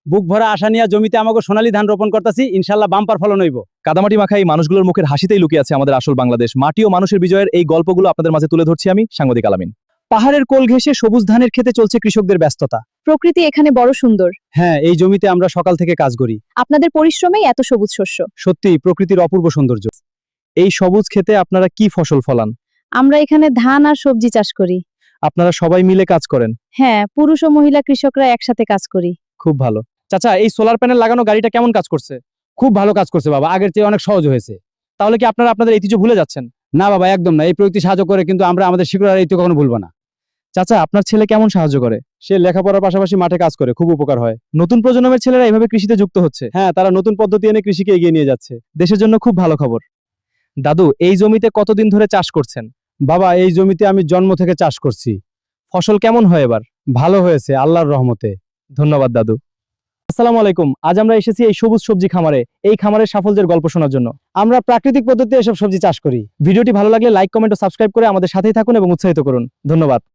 বুক ভরা আশা নিয়ে জমিতে আমাকে সোনালী ধান রোপণ করতেছি, ইনশাল্লাহ বাম্পার ফলন হইব। কাদামাটি মাখা এই মানুষগুলোর মুখের হাসিতেই লুকিয়ে আছে আমাদের আসল বাংলাদেশ। মাটি ও মানুষের বিজয়ের এই গল্পগুলো আপনাদের মাঝে তুলে ধরছি আমি, সাংবাদিক আলামিন। পাহাড়ের কোল ঘেঁষে সবুজ ধানের খেতে চলছে কৃষকদের ব্যস্ততা। প্রকৃতি এখানে বড় সুন্দর। হ্যাঁ, এই জমিতে আমরা সকাল থেকে কাজ করি। আপনাদের পরিশ্রমেই এত সবুজ শস্য। সত্যিই প্রকৃতির অপূর্ব সৌন্দর্য। এই সবুজ খেতে আপনারা কি ফসল ফলান? আমরা এখানে ধান আর সবজি চাষ করি। আপনারা সবাই মিলে কাজ করেন? হ্যাঁ, পুরুষ ও মহিলা কৃষকরা একসাথে কাজ করি। খুব ভালো। চাচা, এই সোলার প্যানেল লাগানো গাড়িটা কেমন কাজ করছে? খুব ভালো কাজ করছে বাবা, আগের চেয়ে অনেক সহজ হয়েছে। তাহলে কি আপনারা আপনাদের ঐতিহ্য ভুলে যাচ্ছেন? না বাবা, একদম না। এই প্রযুক্তি সাহায্য করে, কিন্তু আমরা আমাদের শিকড় আর এই তো কখনো ভুলবো না। চাচা, আপনার ছেলে কেমন সাহায্য করে? সে লেখাপড়ার পাশাপাশি মাঠে কাজ করে, খুব উপকার হয়। নতুন প্রজন্মের ছেলেরা এভাবে কৃষিতে যুক্ত হচ্ছে। হ্যাঁ, তারা নতুন পদ্ধতি এনে কৃষিকে এগিয়ে নিয়ে যাচ্ছে। দেশের জন্য খুব ভালো খবর। দাদু, এই জমিতে কতদিন ধরে চাষ করছেন? বাবা, এই জমিতে আমি জন্ম থেকে চাষ করছি। ফসল কেমন হয় এবার? ভালো হয়েছে আল্লাহর রহমতে। ধন্যবাদ দাদু। আসসালামু আলাইকুম। আজ আমরা এসেছি এই সবুজ সবজি খামারে, এই খামারের সাফল্যের গল্প শোনার জন্য। আমরা প্রাকৃতিক পদ্ধতিতে এসব সবজি চাষ করি। ভিডিওটি ভালো লাগলে লাইক, কমেন্ট ও সাবস্ক্রাইব করে আমাদের সাথেই থাকুন এবং উৎসাহিত করুন। ধন্যবাদ।